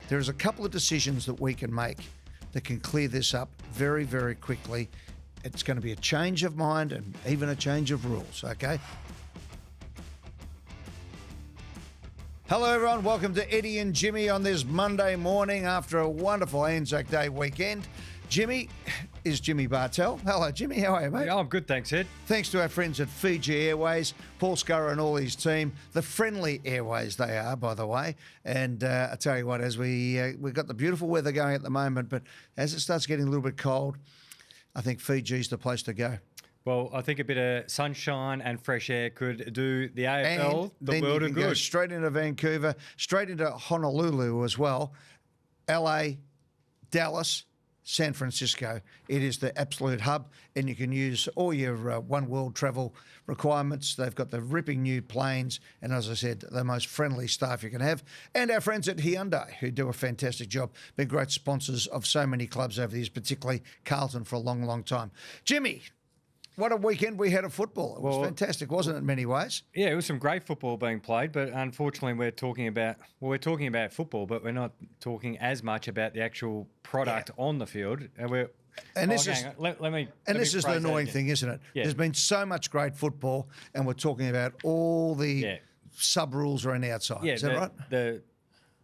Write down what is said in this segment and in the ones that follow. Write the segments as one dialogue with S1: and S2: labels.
S1: There's a couple of decisions that we can make that can clear this up very, very quickly. It's going to be a change of mind and even a change of rules, okay? Hello, everyone. Welcome to Eddie and Jimmy on this Monday morning after a wonderful Anzac Day weekend. Jimmy is Jimmy Bartel. Hello, Jimmy. How are you, mate?
S2: Yeah, I'm good, thanks, Ed.
S1: Thanks to our friends at Fiji Airways, Paul Scurra and all his team. The friendly airways they are, by the way. And I tell you what, as we've got the beautiful weather going at the moment, but as it starts getting a little bit cold, I think Fiji's the place to go.
S2: Well, I think a bit of sunshine and fresh air could do the AFL the world of good.
S1: Go straight into Vancouver, straight into Honolulu as well, LA, Dallas, San Francisco. It is the absolute hub, and you can use all your One World travel requirements. They've got the ripping new planes, and as I said, the most friendly staff you can have. And our friends at Hyundai, who do a fantastic job, been great sponsors of so many clubs over the years, particularly Carlton for a long, long time. Jimmy, what a weekend we had of football. It was fantastic, wasn't it, in many ways?
S2: Yeah, it was some great football being played, but unfortunately we're talking about football, but we're not talking as much about the actual product on the field. This is the annoying thing, isn't it? Yeah. There's been so much great football, and we're talking about all the sub-rules around the outside. Yeah,
S1: is that right?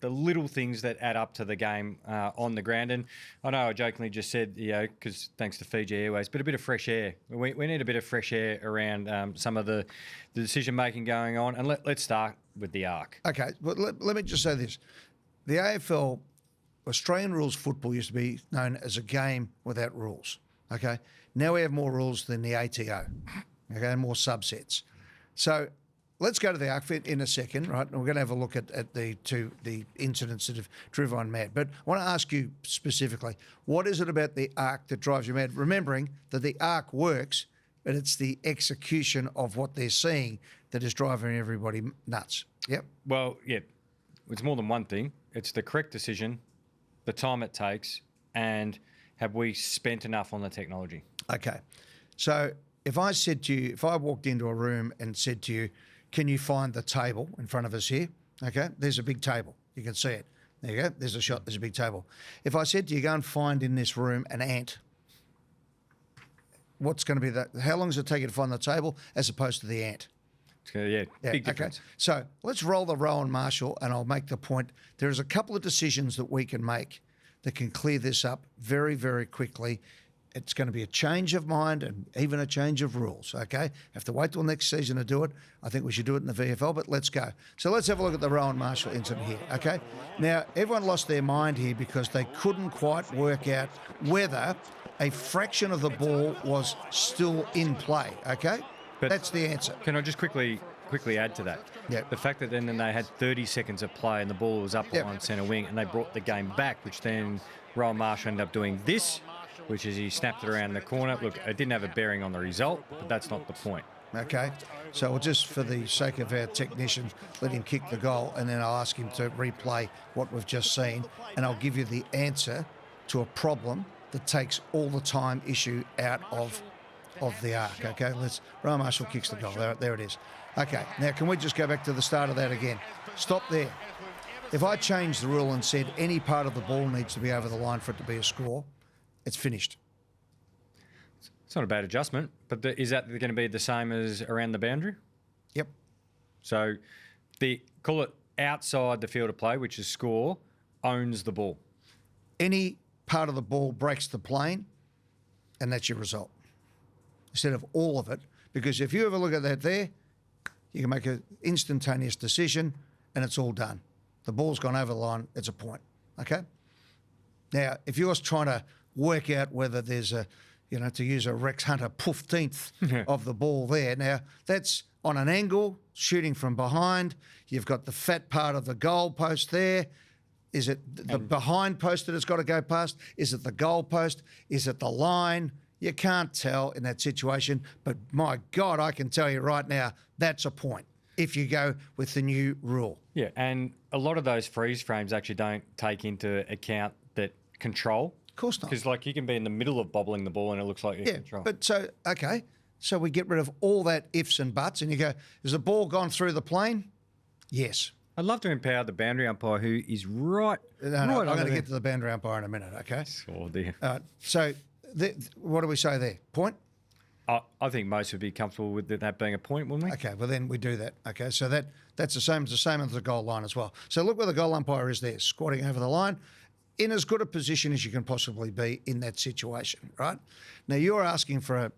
S2: The little things that add up to the game on the ground. And I know I jokingly just said, because thanks to Fiji Airways, but a bit of fresh air. We need a bit of fresh air around some of the decision-making going on. And let's start with the ARC.
S1: Okay, well, let me just say this. The AFL, Australian rules football, used to be known as a game without rules, okay? Now we have more rules than the ATO, okay, and more subsets. So let's go to the ARC in a second, right? And we're going to have a look at the incidents that have driven one mad. But I want to ask you specifically, what is it about the ARC that drives you mad? Remembering that the ARC works, but it's the execution of what they're seeing that is driving everybody nuts. Yep.
S2: Well, yeah, it's more than one thing. It's the correct decision, the time it takes, and have we spent enough on the technology? Okay.
S1: So if I said to you, if I walked into a room and said to you, can you find the table in front of us here? Okay, there's a big table. You can see it. There you go. There's a shot. There's a big table. If I said to you, go and find in this room an ant, what's going to be that? How long does it take you to find the table as opposed to the ant?
S2: Big difference.
S1: Okay. So let's roll the Rowan Marshall, and I'll make the point. There is a couple of decisions that we can make that can clear this up very, very quickly. It's going to be a change of mind and even a change of rules, okay? Have to wait till next season to do it. I think we should do it in the VFL, but let's go. So let's have a look at the Rowan Marshall incident here, okay? Now, everyone lost their mind here because they couldn't quite work out whether a fraction of the ball was still in play, okay? But that's the answer.
S2: Can I just quickly add to that?
S1: Yeah.
S2: The fact that then they had 30 seconds of play and the ball was up on centre wing and they brought the game back, which then Rowan Marshall ended up doing this, which is he snapped it around the corner. Look, it didn't have a bearing on the result, but that's not the point.
S1: Okay, so we'll just, for the sake of our technicians, let him kick the goal, and then I'll ask him to replay what we've just seen, and I'll give you the answer to a problem that takes all the time issue out of the ARC, okay? Rowan Marshall kicks the goal. There it is. Okay, now can we just go back to the start of that again? Stop there. If I changed the rule and said any part of the ball needs to be over the line for it to be a score, it's finished.
S2: It's not a bad adjustment, but is that going to be the same as around the boundary?
S1: Yep.
S2: So call it outside the field of play, which is score, owns the ball.
S1: Any part of the ball breaks the plane, and that's your result. Instead of all of it, because if you ever look at that there, you can make an instantaneous decision, and it's all done. The ball's gone over the line, it's a point, okay? Now, if you're trying to work out whether there's to use a Rex Hunter 15th of the ball there. Now, that's on an angle, shooting from behind. You've got the fat part of the goal post there. Is it the behind post that it's got to go past? Is it the goal post? Is it the line? You can't tell in that situation, but my God, I can tell you right now, that's a point if you go with the new rule.
S2: Yeah, and a lot of those freeze frames actually don't take into account that control.
S1: Of course not.
S2: Because, you can be in the middle of bobbling the ball and it looks like you're control.
S1: But so we get rid of all that ifs and buts and you go, has the ball gone through the plane? Yes.
S2: I'd love to empower the boundary umpire who is right.
S1: No, I'm going to get to the boundary umpire in a minute, okay?
S2: Oh, dear.
S1: So what do we say there? Point?
S2: I think most would be comfortable with that being a point, wouldn't we?
S1: Okay, well then we do that. Okay, so that's the same as the goal line as well. So look where the goal umpire is there, squatting over the line, in as good a position as you can possibly be in that situation, right? Now you're asking for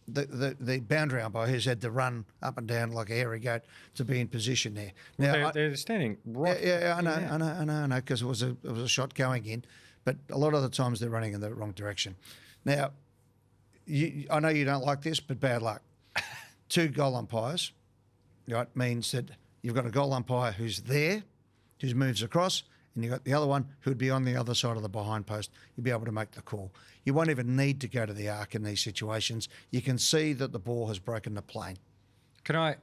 S1: the boundary umpire who's had to run up and down like a hairy goat to be in position there. Now
S2: they're standing right.
S1: Yeah, I know, because it was a shot going in, but a lot of the times they're running in the wrong direction. Now, I know you don't like this, but bad luck. 2 goal umpires, right, means that you've got a goal umpire who's there, who moves across, and you've got the other one who'd be on the other side of the behind post. You'll be able to make the call. You won't even need to go to the arc in these situations. You can see that the ball has broken the plane.
S2: Can I?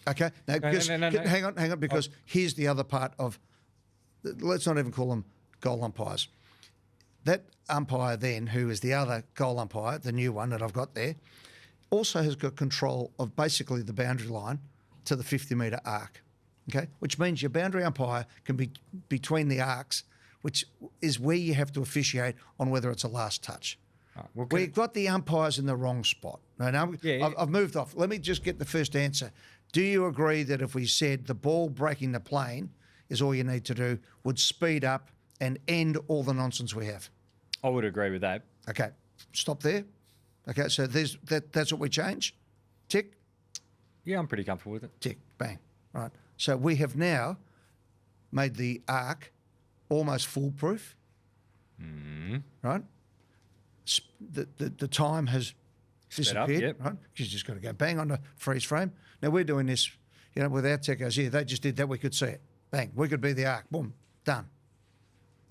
S1: Okay. Now,
S2: No.
S1: hang on, because here's the other part of. Let's not even call them goal umpires. That umpire then, who is the other goal umpire, the new one that I've got there, also has got control of basically the boundary line to the 50-metre arc, okay? Which means your boundary umpire can be between the arcs, which is where you have to officiate on whether it's a last touch. We've got the umpires in the wrong spot. I've moved off. Let me just get the first answer. Do you agree that if we said the ball breaking the plane is all you need to do, would speed up and end all the nonsense we have?
S2: I would agree with that.
S1: Okay, stop there. Okay, so that's what we change. Tick.
S2: Yeah, I'm pretty comfortable with it.
S1: Tick, bang. Right. So we have now made the arc almost foolproof. Right. The time has disappeared. Right. Because you just got to go bang on the freeze frame. Now we're doing this, with our techos here. They just did that. We could see it. Bang. We could be the arc. Boom. Done.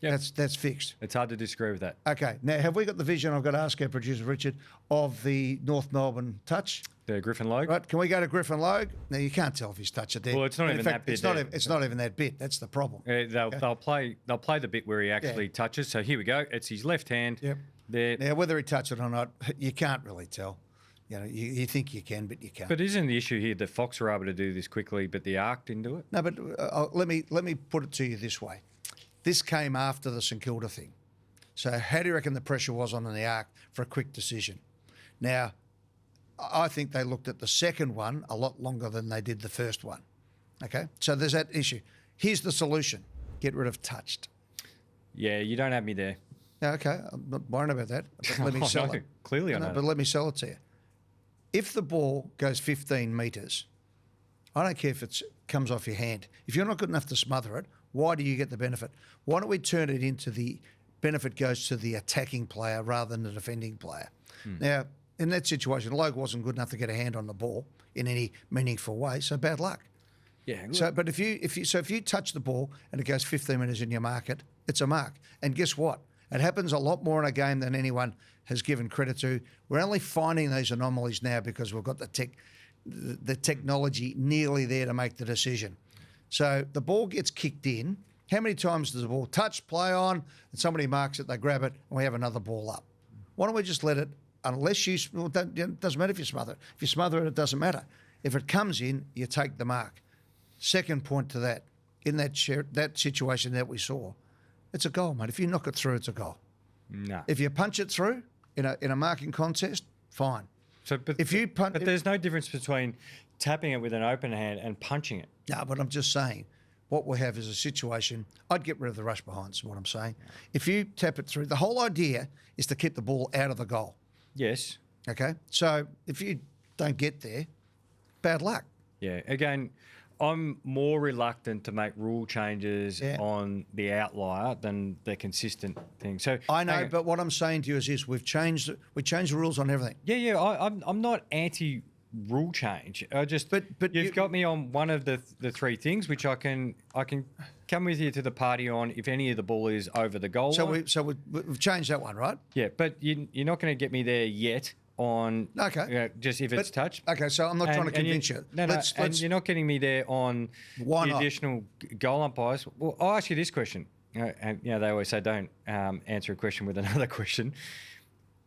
S2: Yep.
S1: That's fixed.
S2: It's hard to disagree with that.
S1: Okay. Now, have we got the vision, I've got to ask our producer, Richard, of the North Melbourne touch?
S2: The Griffin Logue?
S1: Right. Can we go to Griffin Logue? Now, you can't tell if he's touched it there.
S2: Well, it's not even that bit.
S1: It's not even that bit. That's the problem.
S2: They'll play the bit where he actually touches. So here we go. It's his left hand.
S1: Yep.
S2: There.
S1: Now, whether he touched it or not, you can't really tell. You think you can, but you can't.
S2: But isn't the issue here that Fox were able to do this quickly, but the arc didn't do it?
S1: No, but let me put it to you this way. This came after the St Kilda thing. So how do you reckon the pressure was on the arc for a quick decision? Now, I think they looked at the second one a lot longer than they did the first one. Okay? So there's that issue. Here's the solution. Get rid of touched.
S2: Yeah, you don't have me there.
S1: Yeah, okay. I'm not worrying about that. But let me sell it.
S2: Clearly I know.
S1: But let me sell it to you. If the ball goes 15 metres, I don't care if it comes off your hand. If you're not good enough to smother it, why do you get the benefit? Why don't we turn it into the benefit goes to the attacking player rather than the defending player? Now, in that situation, Logue wasn't good enough to get a hand on the ball in any meaningful way, so bad luck.
S2: Yeah.
S1: So, but if you touch the ball and it goes 15 metres and you mark it, it's a mark. And guess what? It happens a lot more in a game than anyone has given credit to. We're only finding these anomalies now because we've got the technology nearly there to make the decision. So the ball gets kicked in. How many times does the ball touch, play on, and somebody marks it, they grab it, and we have another ball up? Why don't we just let it, unless it doesn't matter if you smother it. If you smother it, it doesn't matter. If it comes in, you take the mark. Second point to that, in that situation that we saw, it's a goal, mate. If you knock it through, it's a goal.
S2: No.
S1: If you punch it through in a marking contest, fine.
S2: So, but there's no difference between tapping it with an open hand and punching it.
S1: No, but I'm just saying, what we have is a situation. I'd get rid of the rush behinds, is what I'm saying. If you tap it through, the whole idea is to keep the ball out of the goal.
S2: Yes.
S1: Okay? So if you don't get there, bad luck.
S2: Yeah. Again, I'm more reluctant to make rule changes on the outlier than the consistent thing. So
S1: I know, but what I'm saying to you is this: we changed the rules on everything.
S2: Yeah. I'm not anti rule change. I just but you've got me on one of the three things, which I can come with you to the party on if any of the ball is over the goal line.
S1: So we've changed that one, right?
S2: Yeah, but you're not going to get me there yet. On just if it's touched.
S1: Okay, so I'm not trying to convince you.
S2: And you're not getting me there on the additional goal umpires. Well, I'll ask you this question. And they always say don't answer a question with another question.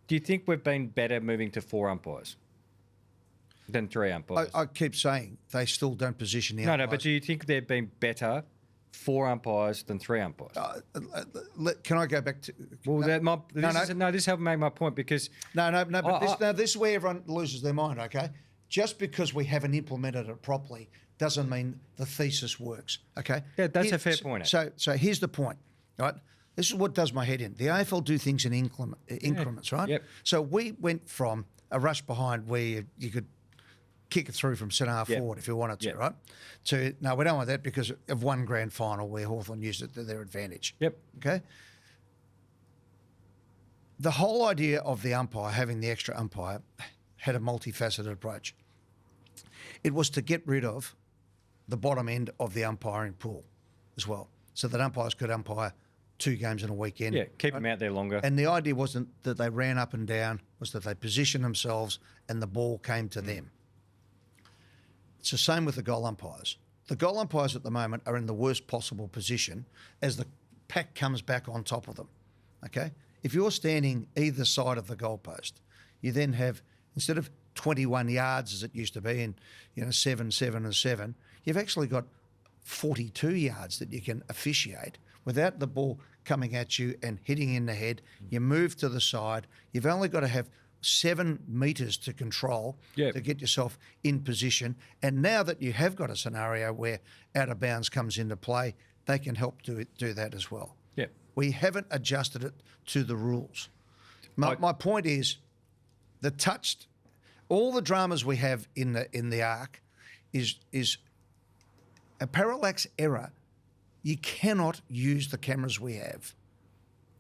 S2: Do you think we've been better moving to 4 umpires? than 3 umpires.
S1: I keep saying they still don't position the umpires.
S2: No, but do you think they've been better 4 umpires than 3 umpires?
S1: Can I go back to?
S2: Well, this helped make my point because
S1: this is where everyone loses their mind. Okay, just because we haven't implemented it properly doesn't mean the thesis works. Okay,
S2: yeah, that's a fair point.
S1: So here's the point, right? This is what does my head in. The AFL do things in increments, right?
S2: Yep.
S1: So we went from a rush behind where you could kick it through from centre half forward if you wanted to, right? To no, we don't want that because of one grand final where Hawthorn used it to their advantage.
S2: Yep.
S1: Okay. The whole idea of the umpire having the extra umpire had a multifaceted approach. It was to get rid of the bottom end of the umpiring pool as well, so that umpires could umpire 2 games in a weekend.
S2: Yeah, keep them out there longer.
S1: And the idea wasn't that they ran up and down, was that they positioned themselves and the ball came to them. It's the same with the goal umpires. The goal umpires at the moment are in the worst possible position as the pack comes back on top of them. Okay? If you're standing either side of the goalpost, you then have, instead of 21 yards as it used to be, and 7, 7 and 7, you've actually got 42 yards that you can officiate without the ball coming at you and hitting in the head. You move to the side. You've only got to have 7 metres to control to get yourself in position. And now that you have got a scenario where out of bounds comes into play, they can help do that as well.
S2: Yeah.
S1: We haven't adjusted it to the rules. My point is, all the dramas we have in the arc is a parallax error. You cannot use the cameras we have.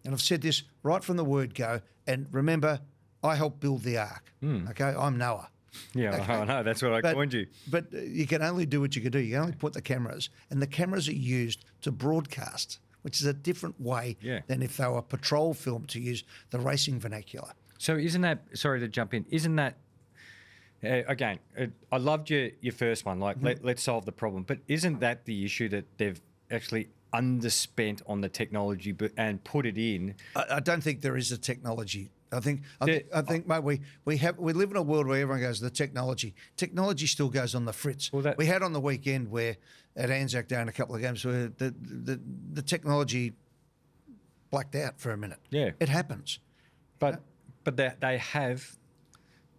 S1: And I've said this right from the word go. And remember, I helped build the arc. Okay, I'm Noah.
S2: Yeah, okay. I know. That's what I coined you.
S1: But you can only do what you can do. You can only put the cameras. And the cameras are used to broadcast, which is a different way than if they were patrol film, to use the racing vernacular.
S2: So isn't that, sorry to jump in, isn't that, again, I loved your first one, like let's solve the problem. But isn't that the issue, that they've actually underspent on the technology and put it in? I don't
S1: think there is a technology. I think, mate, we live in a world where everyone goes, the technology. Technology still goes on the fritz. Well, we had on the weekend where at Anzac Day in a couple of games where the technology blacked out for a minute.
S2: Yeah,
S1: it happens.
S2: But they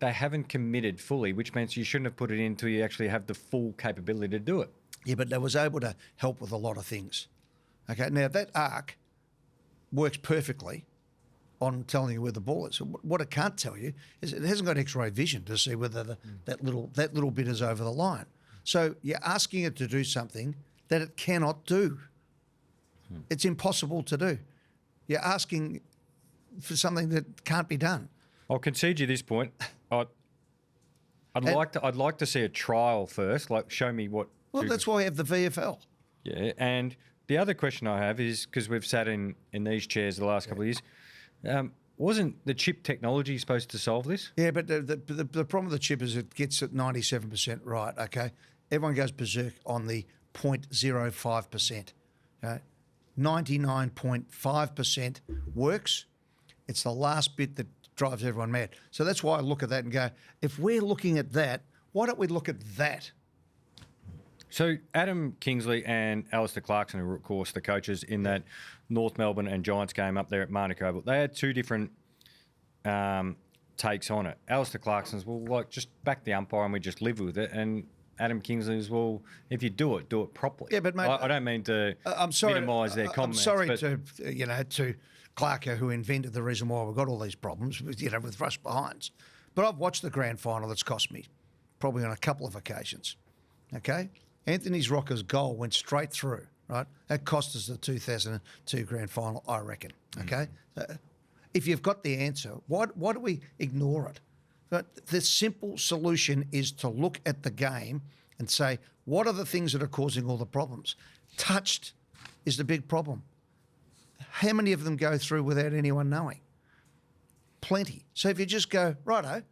S2: haven't committed fully, which means you shouldn't have put it in until you actually have the full capability to do it.
S1: Yeah, but they was able to help with a lot of things. Okay, now that arc works perfectly on telling you where the ball is. So what it can't tell you is it hasn't got X-ray vision to see whether that little bit is over the line. So you're asking it to do something that it cannot do. It's impossible to do. You're asking for something that can't be done.
S2: I'll concede you this point. I'd like to see a trial first. Like, show me what.
S1: Well, that's why we have the VFL.
S2: Yeah, and the other question I have is, because we've sat in these chairs the last couple of years, wasn't the chip technology supposed to solve this?
S1: Yeah, but the problem with the chip is it gets it 97% right. Okay, everyone goes berserk on the 0.05%. Okay? 99.5% works. It's the last bit that drives everyone mad. So that's why I look at that and go, if we're looking at that, why don't we look at that?
S2: So Adam Kingsley and Alistair Clarkson, who were, of course, the coaches in that North Melbourne and Giants game up there at Manuka Oval, they had 2 different takes on it. Alistair Clarkson's, well, like, just back the umpire and we just live with it. And Adam Kingsley's, well, if you do it properly.
S1: Yeah, but mate,
S2: I don't mean to minimise their comments.
S1: I'm sorry to Clarko, who invented the reason why we've got all these problems, with rush behinds. But I've watched the grand final that's cost me, probably on a couple of occasions. Okay? Anthony's Rocker's goal went straight through, right? That cost us the 2002 grand final, I reckon. Okay? If you've got the answer, why do we ignore it? But the simple solution is to look at the game and say, what are the things that are causing all the problems? Touched is the big problem. How many of them go through without anyone knowing? Plenty. So if you just go, righto,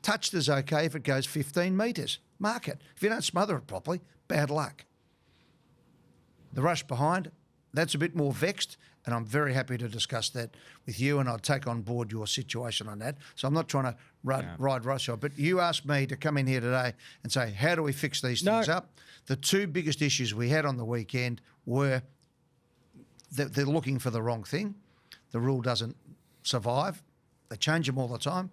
S1: touched is okay if it goes 15 metres. Mark it. If you don't smother it properly, bad luck. The rush behind, that's a bit more vexed, and I'm very happy to discuss that with you, and I'll take on board your situation on that. So I'm not trying to ride roughshod, but you asked me to come in here today and say, how do we fix these things up? The two biggest issues we had on the weekend were that they're looking for the wrong thing. The rule doesn't survive. They change them all the time.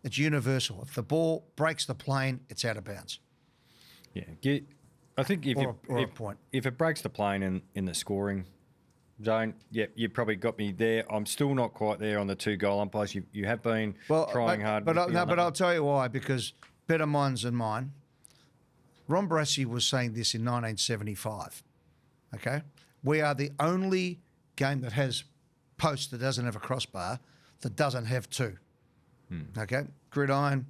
S1: It's universal. If the ball breaks the plane, it's out of bounds.
S2: Yeah, I think if it breaks the plane in the scoring zone, you probably got me there. I'm still not quite there on the 2 goal umpires. You have been trying hard.
S1: But I'll tell you why, because better minds than mine. Ron Barassi was saying this in 1975, okay? We are the only game that has post that doesn't have a crossbar, that doesn't have 2, okay? Gridiron,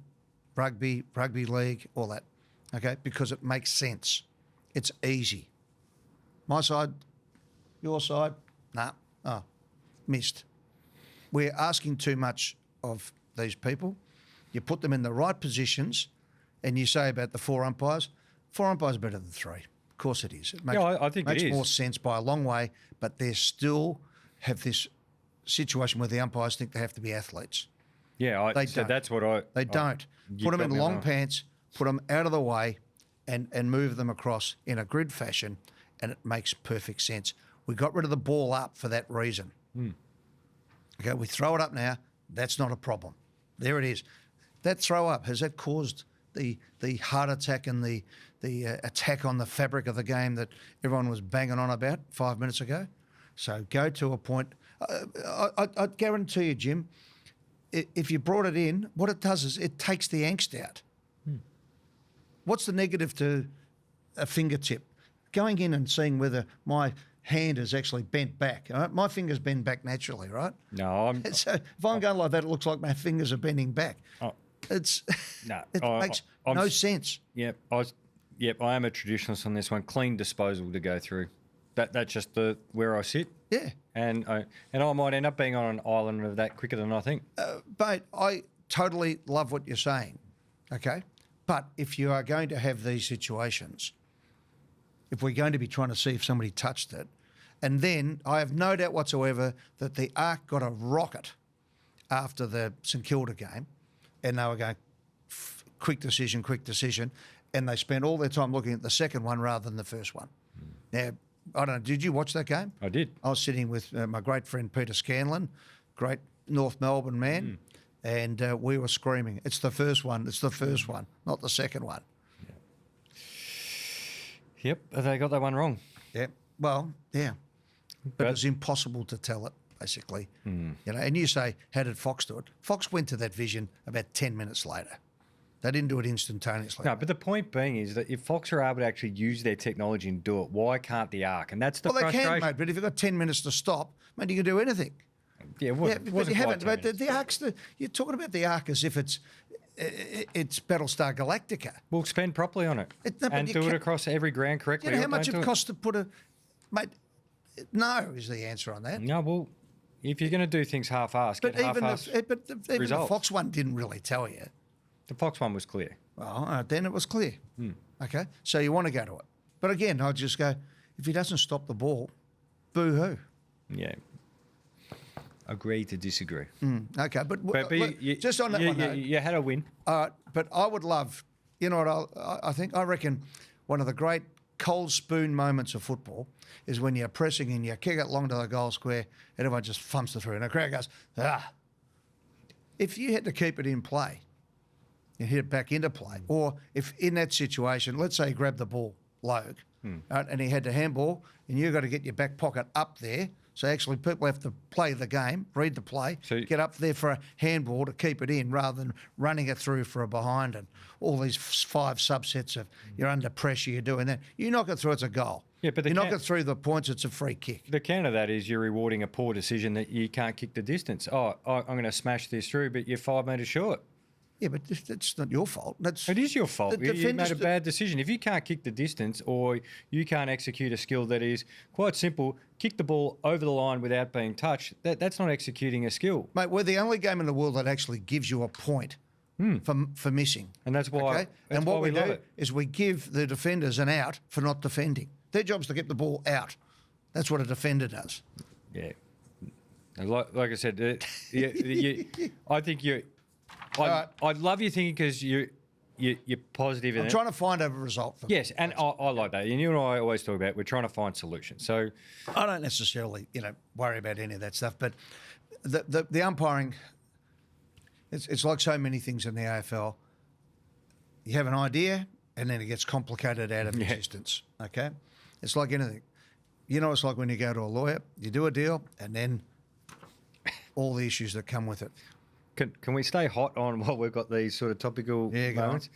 S1: rugby league, all that, okay? Because it makes sense. It's easy. My side, your side, nah, missed. We're asking too much of these people. You put them in the right positions, and you say about the 4 umpires, 4 umpires are better than 3. Of course it is. It makes,
S2: I think
S1: makes
S2: it is.
S1: more sense by a long way, but they still have this situation where the umpires think they have to be athletes.
S2: Yeah,
S1: They don't.
S2: That's what I...
S1: They don't. Put them in long pants, put them out of the way, and move them across in a grid fashion, and it makes perfect sense. We got rid of the ball up for that reason. Okay, we throw it up now. That's not a problem. There it is. That throw up, has that caused the heart attack and the attack on the fabric of the game that everyone was banging on about 5 minutes ago? So go to a point. I guarantee you, Jim, if you brought it in, what it does is it takes the angst out. What's the negative to a fingertip? Going in and seeing whether my hand is actually bent back. All right? My fingers bend back naturally, right?
S2: No,
S1: So if I'm going like that, it looks like my fingers are bending back. It makes no sense.
S2: Yep, I am a traditionalist on this one. Clean disposal to go through. That's just where I sit.
S1: Yeah.
S2: And I might end up being on an island of that quicker than I think.
S1: But I totally love what you're saying, okay? But if you are going to have these situations, if we're going to be trying to see if somebody touched it, and then I have no doubt whatsoever that the Arc got a rocket after the St Kilda game, and they were going, quick decision, and they spent all their time looking at the second one rather than the first one. Now, I don't know, did you watch that game?
S2: I did.
S1: I was sitting with my great friend Peter Scanlon, great North Melbourne man, and we were screaming, it's the first one, not the second one.
S2: Yep, they got that one wrong.
S1: Yeah, well, yeah. But it's impossible to tell it, basically. You know, and you say, how did Fox do it? Fox went to that vision about 10 minutes later. They didn't do it instantaneously.
S2: No, but the point being is that if Fox are able to actually use their technology and do it, why can't the Arc? And that's the frustration.
S1: Well, they can, mate, but if you've got 10 minutes to stop, mate, you can do anything.
S2: Yeah,
S1: but you haven't. But the Arc's you're talking about the Arc as if it's Battlestar Galactica.
S2: We'll spend properly on it and do it across every ground correctly.
S1: You know how much it costs to put a... Mate, no is the answer on that.
S2: No, well, if you're going to do things half-assed, get half-assed
S1: even the Fox one didn't really tell you.
S2: The Fox one was clear.
S1: Well, then it was clear. Okay, so you want to go to it. But again, I'll just go, if he doesn't stop the ball, boo-hoo.
S2: Yeah. Agree to disagree.
S1: Okay, but just on that one, though,
S2: you had a win.
S1: But I would love, you know what, I reckon one of the great cold spoon moments of football is when you're pressing and you kick it long to the goal square and everyone just thumps it through and the crowd goes, ah. If you had to keep it in play and hit it back into play, or if in that situation, let's say he grabbed the ball, Logue, right, and he had to handball and you've got to get your back pocket up there. So actually people have to play the game, read the play, get up there for a handball to keep it in rather than running it through for a behind and all these 5 subsets of you're under pressure, you're doing that. You knock it through, it's a goal. Yeah, but you knock it through the points, it's a free kick.
S2: The counter to that is you're rewarding a poor decision that you can't kick the distance. I'm going to smash this through, but you're 5 metres short.
S1: Yeah, but that's not your fault.
S2: It is your fault. You made a bad decision. If you can't kick the distance or you can't execute a skill that is quite simple, kick the ball over the line without being touched, that's not executing a skill.
S1: Mate, we're the only game in the world that actually gives you a point for missing.
S2: And that's why,
S1: okay? And what we do is we give the defenders an out for not defending. Their job's to get the ball out. That's what a defender does.
S2: Yeah. Like I said, I think you.
S1: right.
S2: I love your thinking because you're positive.
S1: I'm trying to find a result.
S2: Yes, and I like that. And you and I always talk about we're trying to find solutions. So
S1: I don't necessarily, worry about any of that stuff. But the umpiring, it's like so many things in the AFL. You have an idea, and then it gets complicated out of existence. Okay, it's like anything. It's like when you go to a lawyer, you do a deal, and then all the issues that come with it.
S2: Can we stay hot on while we've got these sort of topical moments?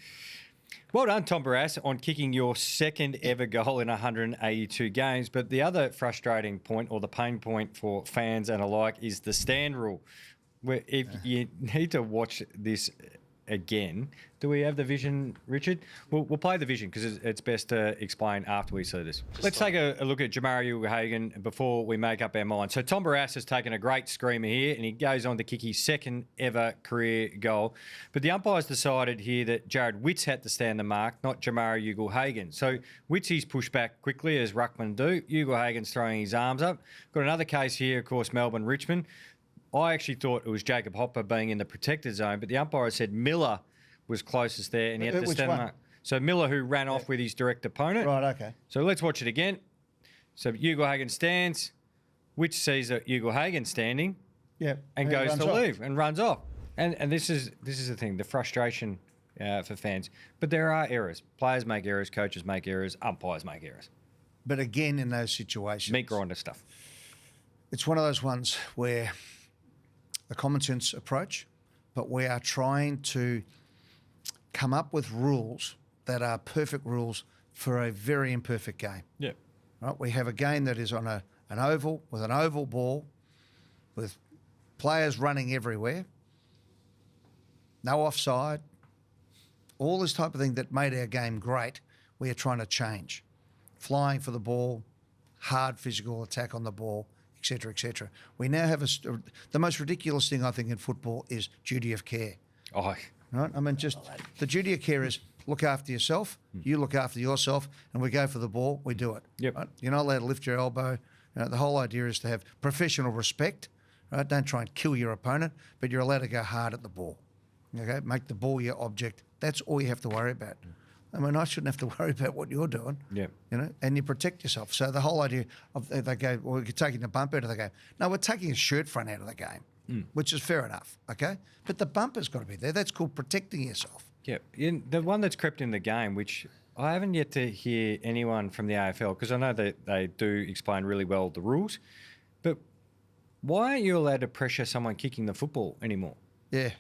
S2: Well done, Tom Barrass, on kicking your second ever goal in 182 games. But the other frustrating point, or the pain point for fans and alike, is the stand rule. Where if you need to watch this again, do we have the vision, Richard? We'll play the vision because it's best to explain after we see this. Let's take a look at Jamari Ugle-Hagan before we make up our mind. So Tom Barrass has taken a great screamer here, and he goes on to kick his second ever career goal. But the umpires decided here that Jared Witts had to stand the mark, not Jamari Ugle-Hagan. So Wittsy's pushed back quickly, as ruckmen do. Ugle-Hagan's throwing his arms up. Got another case here, of course, Melbourne-Richmond. I actually thought it was Jacob Hopper being in the protected zone, but the umpire said Miller was closest there, and he had to stand the mark. So Miller, who ran off with his direct opponent.
S1: Right, okay.
S2: So let's watch it again. So Ugle-Hagan stands, Witts sees that Ugle-Hagan standing, and goes to leave and runs off. And this is the thing, the frustration for fans. But there are errors. Players make errors, coaches make errors, umpires make errors.
S1: But again, in those situations,
S2: meat grinder stuff.
S1: It's one of those ones where a common sense approach, but we are trying to come up with rules that are perfect rules for a very imperfect game.
S2: Yeah.
S1: Right? We have a game that is on an oval with an oval ball, with players running everywhere, no offside, all this type of thing that made our game great. We are trying to change, flying for the ball, hard physical attack on the ball, etc., etc. We now have the most ridiculous thing I think in football is duty of care.
S2: Oh.
S1: Right? I mean, just the duty of care is look after yourself, you look after yourself, and we go for the ball, we do it.
S2: Yep.
S1: Right? You're not allowed to lift your elbow. The whole idea is to have professional respect. Right? Don't try and kill your opponent, but you're allowed to go hard at the ball. Okay? Make the ball your object. That's all you have to worry about. I mean, I shouldn't have to worry about what you're doing.
S2: Yeah.
S1: And you protect yourself. So the whole idea of they go, well, we're taking the bump out of the game. No, we're taking a shirt front out of the game, which is fair enough, okay? But the bumper's got to be there. That's called protecting yourself.
S2: Yeah. The one that's crept in the game, which I haven't yet to hear anyone from the AFL, because I know that they do explain really well the rules, but why aren't you allowed to pressure someone kicking the football anymore?
S1: Yeah.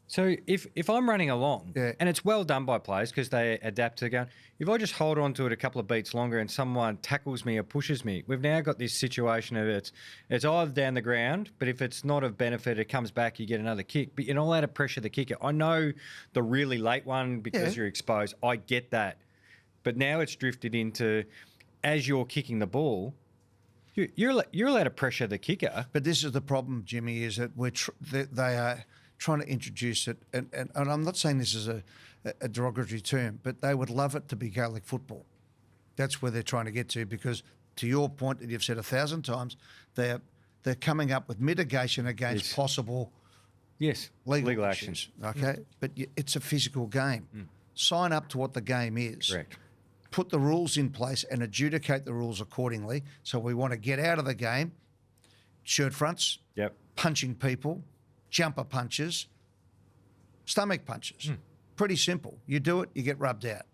S2: So if I'm running along, and it's well done by players because they adapt to the game, if I just hold on to it a couple of beats longer and someone tackles me or pushes me, we've now got this situation of it's either down the ground, but if it's not of benefit, it comes back, you get another kick. But you're not allowed to pressure the kicker. I know the really late one because you're exposed. I get that. But now it's drifted into, as you're kicking the ball, you're allowed to pressure the kicker.
S1: But this is the problem, Jimmy, is that they are trying to introduce it, and I'm not saying this is a derogatory term, but they would love it to be Gaelic football. That's where they're trying to get to, because to your point that you've said 1,000 times, they're coming up with mitigation against possible legal actions. Okay, but it's a physical game. Sign up to what the game is.
S2: Correct.
S1: Put the rules in place and adjudicate the rules accordingly. So we want to get out of the game, shirt fronts, punching people, jumper punches, stomach punches. Pretty simple. You do it, you get rubbed out.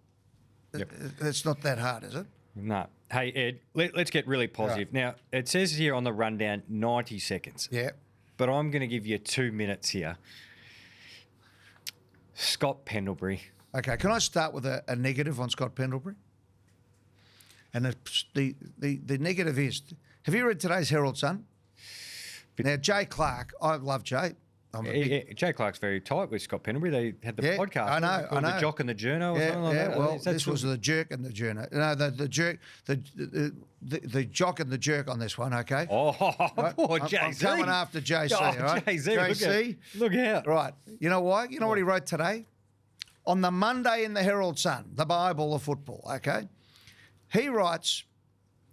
S1: It's not that hard, is it?
S2: No. Hey, Ed, let's get really positive. Right. Now, it says here on the rundown 90 seconds.
S1: Yeah.
S2: But I'm going to give you 2 minutes here. Scott Pendlebury. Okay,
S1: can I start with a negative on Scott Pendlebury? And the negative is, have you read today's Herald Sun? Now, Jay Clark, I love Jay.
S2: Jay Clark's very tight with Scott Pendlebury. They had the podcast.
S1: I know.
S2: The Jock and the Journo or something like that.
S1: Well, this was the Jerk and the Journo. No, the Jerk, the Jock and the Jerk on this one, okay?
S2: Oh, right? Poor Jay-Z.
S1: I'm coming after Jay-Z, right?
S2: Jay-Z, look out.
S1: Right. You know why? You know what he wrote today? On the Monday in the Herald Sun, the Bible of football, okay? He writes,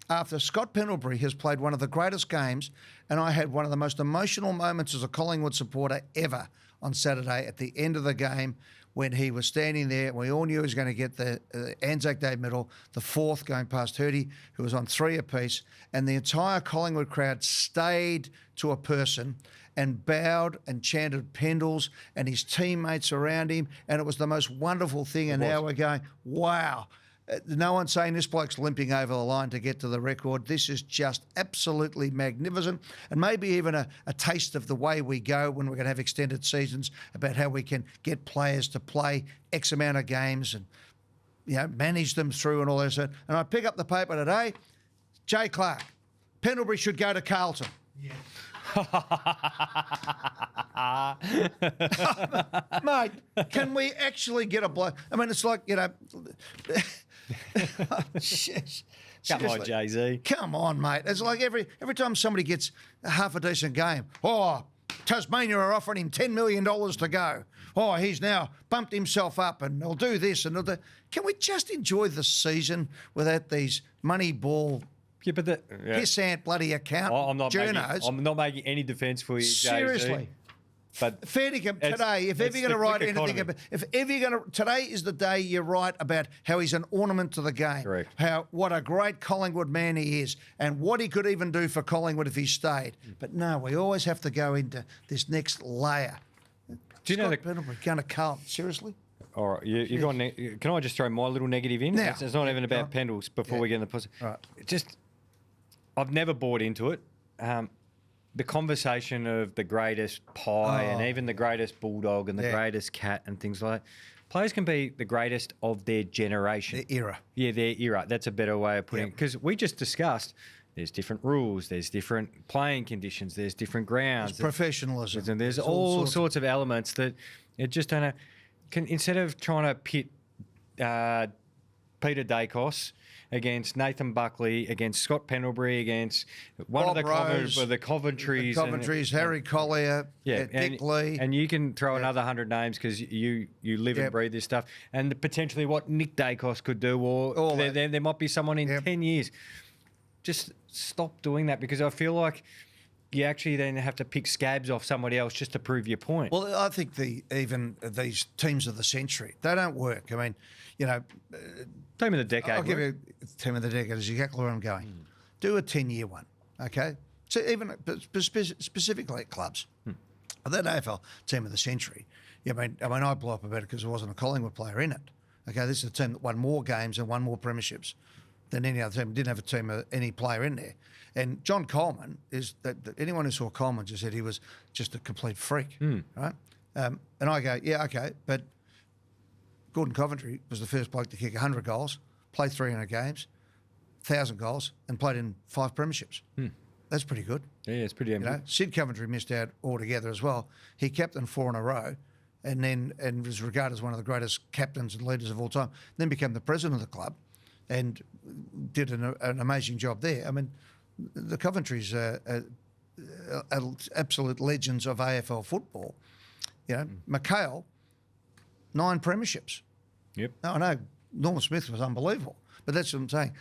S1: after Scott Pendlebury has played one of the greatest games, and I had one of the most emotional moments as a Collingwood supporter ever on Saturday at the end of the game when he was standing there. We all knew he was going to get the Anzac Day medal, the fourth going past Hurdy, who was on 3 apiece, and the entire Collingwood crowd stayed to a person and bowed and chanted Pendles and his teammates around him, and it was the most wonderful thing. And now we're going, wow. No one's saying this bloke's limping over the line to get to the record. This is just absolutely magnificent, and maybe even a taste of the way we go when we're going to have extended seasons, about how we can get players to play X amount of games and, you know, manage them through and all that. And I pick up the paper today, Jay Clark, Pendlebury should go to Carlton.
S3: Yeah.
S1: Mate, can we actually get a bloke? I mean, it's like, you know...
S2: Come on, Jay-Z.
S1: Come on, mate. It's like every time somebody gets half a decent game, oh, Tasmania are offering him $10 million to go. Oh, he's now bumped himself up and he'll do this and he'll do... Can we just enjoy the season without these money ball...
S2: Yeah, but
S1: pissant bloody account
S2: I'm not making any defence for you,
S1: seriously.
S2: Jay-Z. But
S1: fair dinkum, today, if ever you're going to write anything about, today is the day you write about how he's an ornament to the game.
S2: Correct.
S1: What a great Collingwood man he is, and what he could even do for Collingwood if he stayed. But no, we always have to go into this next layer.
S2: Do you know
S1: Scott Pendlebury going to Carlton? Seriously?
S2: All right, you got. Can I just throw my little negative in?
S1: Now,
S2: it's not even about Pendles before we get in the positive.
S1: Right.
S2: I've never bought into it. The conversation of the greatest pie and even the greatest bulldog and the greatest cat and things like that. Players can be the greatest of their generation.
S1: Their era.
S2: Yeah, their era. That's a better way of putting it. Because we just discussed there's different rules, there's different playing conditions, there's different grounds.
S1: There's professionalism.
S2: And there's all sorts of elements that it just don't know. Instead of trying to pit Peter Dacos against Nathan Buckley, against Scott Pendlebury, against one
S1: Bob
S2: of the
S1: Coventries, Harry Collier, Dick Lee.
S2: And you can throw another 100 names because you live and breathe this stuff. And potentially what Nick Dacos could do, or there might be someone in 10 years. Just stop doing that, because I feel like you actually then have to pick scabs off somebody else just to prove your point.
S1: Well, I think even these teams of the century, they don't work. I mean, you know...
S2: Team of the decade.
S1: I'll give you team of the decade is exactly where I'm going. Do a 10-year one, okay? So even specifically at clubs. That AFL team of the century, I mean, I blew up about it because there wasn't a Collingwood player in it. Okay, this is a team that won more games and won more premierships than any other team. Didn't have a team of any player in there. And John Coleman is that anyone who saw Coleman just said he was just a complete freak, right? And I go, yeah, okay, but Gordon Coventry was the first bloke to kick 100 goals, played 300 games, 1,000 goals, and played in 5 premierships. That's pretty good.
S2: Yeah, it's pretty.
S1: You know, Sid Coventry missed out altogether as well. He captained 4 in a row, and was regarded as one of the greatest captains and leaders of all time. Then became the president of the club, and did an amazing job there. I mean, the Coventrys are absolute legends of AFL football. You know, McHale, 9 premierships.
S2: Yep.
S1: No, I know Norm Smith was unbelievable, but that's what I'm saying.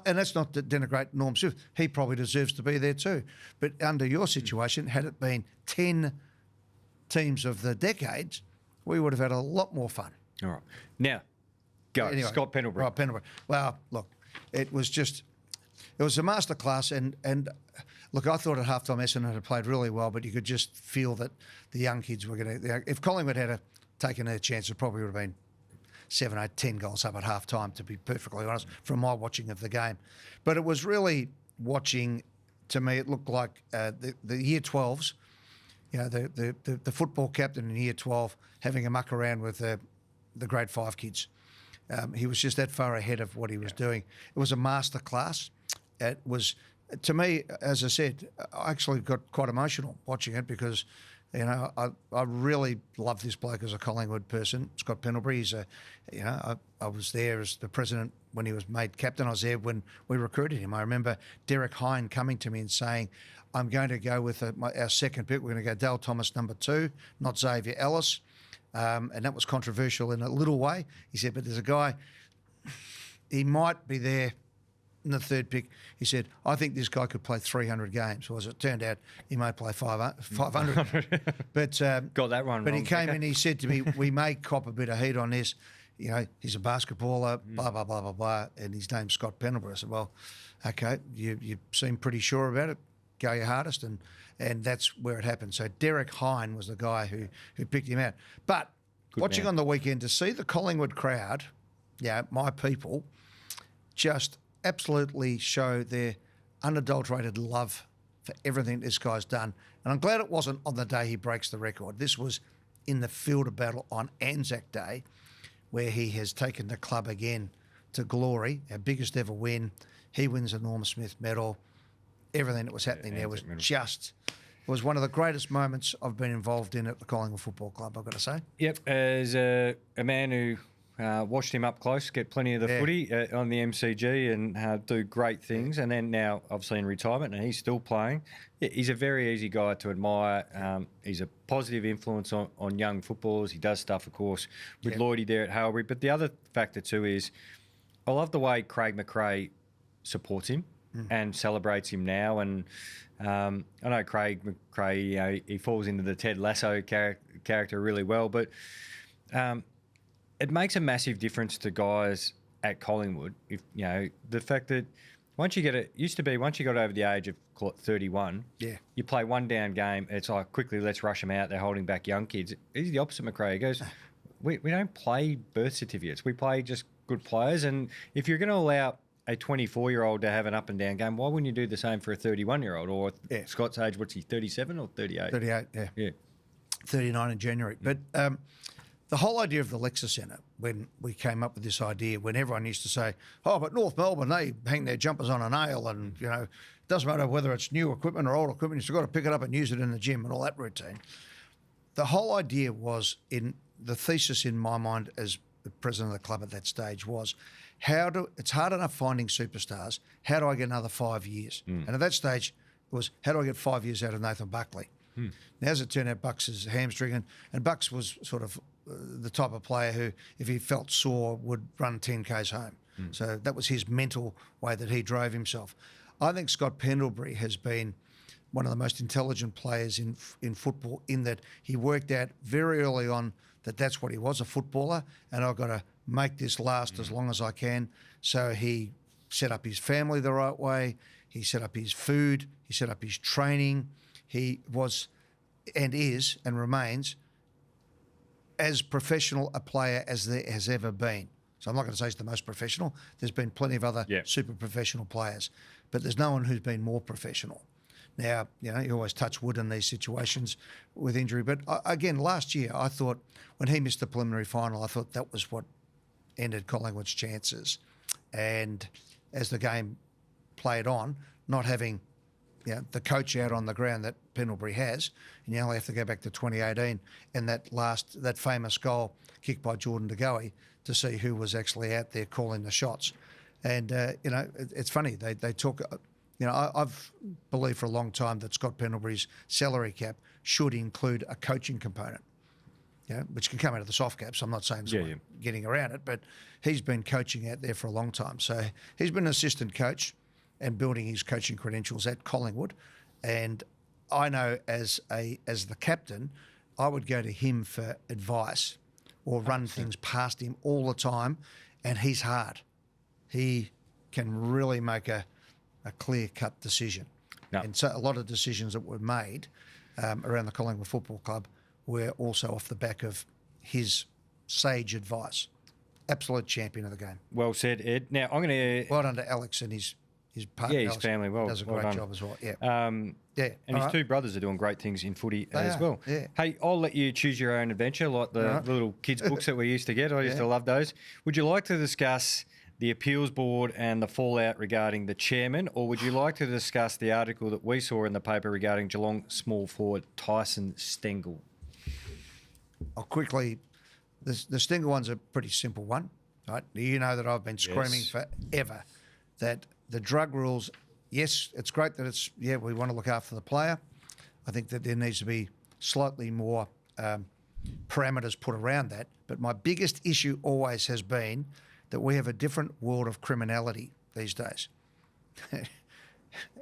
S1: And that's not to denigrate Norm Smith. He probably deserves to be there too. But under your situation, had it been 10 teams of the decades, we would have had a lot more fun.
S2: All right. Now, go. Anyway, Scott Pendlebury.
S1: Right, Pendlebury. Well, look, it was a masterclass. And look, I thought at halftime Essendon had played really well, but you could just feel that the young kids were going to... If Collingwood had taken their chance, it probably would have been 7, 8, 10 goals up at half time, to be perfectly honest, from my watching of the game. But it was really watching, to me, it looked like the year 12s, you know, the football captain in year 12 having a muck around with the grade 5 kids. He was just that far ahead of what he was doing. It was a masterclass. It was, to me, as I said, I actually got quite emotional watching it because... You know, I really love this bloke as a Collingwood person, Scott Pendlebury. He's I was there as the president when he was made captain. I was there when we recruited him. I remember Derek Hine coming to me and saying, I'm going to go with our second pick. We're going to go Dale Thomas number 2, not Xavier Ellis. And that was controversial in a little way. He said, but there's a guy, he might be there in the third pick, he said, I think this guy could play 300 games. Well, as it turned out, he may play 500. But
S2: got that one
S1: But
S2: wrong,
S1: he came in, he said to me, we may cop a bit of heat on this. You know, he's a basketballer, blah, blah, blah, blah, blah. And his name's Scott Pendlebury. I said, well, okay, you seem pretty sure about it. Go your hardest. And that's where it happened. So Derek Hine was the guy who picked him out. But watching on the weekend, to see the Collingwood crowd, my people, just absolutely show their unadulterated love for everything this guy's done. And I'm glad it wasn't on the day he breaks the record. This was in the field of battle on Anzac Day, where he has taken the club again to glory, our biggest ever win. He wins a Norm Smith medal. Everything that was happening there was was one of the greatest moments I've been involved in at the Collingwood Football Club, I've got to say.
S2: Yep, as a man who watched him up close, get plenty of the footy on the MCG and do great things. And then now obviously in retirement and he's still playing. He's a very easy guy to admire. He's a positive influence on young footballers. He does stuff, of course, with Lloydie there at Hailbury. But the other factor too is I love the way Craig McRae supports him and celebrates him now. And I know Craig McRae, he falls into the Ted Lasso character really well, but it makes a massive difference to guys at Collingwood. If the fact that once you got over the age of 31, you play one down game. It's like quickly let's rush them out. They're holding back young kids. He's the opposite, McRae. He goes, we don't play birth certificates. We play just good players. And if you're going to allow a 24-year-old to have an up and down game, why wouldn't you do the same for a 31-year-old? Or Scott's age, what's he, 37 or 38?
S1: 38, yeah. 39 in January. But the whole idea of the Lexus Centre, when we came up with this idea, when everyone used to say, oh, but North Melbourne, they hang their jumpers on a nail and, it doesn't matter whether it's new equipment or old equipment, you've got to pick it up and use it in the gym and all that routine. The whole idea was, in the thesis in my mind as the president of the club at that stage was, it's hard enough finding superstars, how do I get another 5 years? And at that stage, it was, how do I get 5 years out of Nathan Buckley? Now, as it turned out, Bucks is hamstring, and Bucks was sort of the type of player who, if he felt sore, would run 10 Ks home. So that was his mental way that he drove himself. I think Scott Pendlebury has been one of the most intelligent players in football, in that he worked out very early on that that's what he was, a footballer, and I've got to make this last as long as I can. So he set up his family the right way. He set up his food. He set up his training. He was and is and remains as professional a player as there has ever been. So I'm not going to say he's the most professional. There's been plenty of other super professional players, but there's no one who's been more professional. Now, you always touch wood in these situations with injury. But again, last year, I thought when he missed the preliminary final, I thought that was what ended Collingwood's chances. And as the game played on, not having the coach out on the ground that Pendlebury has, and you only have to go back to 2018 and that famous goal kicked by Jordan De Goey to see who was actually out there calling the shots. And, it's funny, they talk... I've believed for a long time that Scott Pendlebury's salary cap should include a coaching component, which can come out of the soft cap. So I'm not saying getting around it, but he's been coaching out there for a long time. So he's been an assistant coach and building his coaching credentials at Collingwood. And I know as the captain, I would go to him for advice or run things past him all the time. And he's hard. He can really make a clear-cut decision. No. And so a lot of decisions that were made around the Collingwood Football Club were also off the back of his sage advice. Absolute champion of the game.
S2: Well said, Ed. Now, I'm going to...
S1: Well done to Alex and his partner.
S2: Yeah, his family.
S1: Does a great job as well. Yeah.
S2: And his two brothers are doing great things in footy as well.
S1: Yeah.
S2: Hey, I'll let you choose your own adventure, like the little kids' books that we used to get. I used to love those. Would you like to discuss the Appeals Board and the fallout regarding the chairman, or would you like to discuss the article that we saw in the paper regarding Geelong small forward Tyson Stengle?
S1: I'll quickly... The Stengle one's a pretty simple one, right? You know that I've been screaming forever that the drug rules, yes, it's great that we want to look after the player. I think that there needs to be slightly more parameters put around that. But my biggest issue always has been that we have a different world of criminality these days.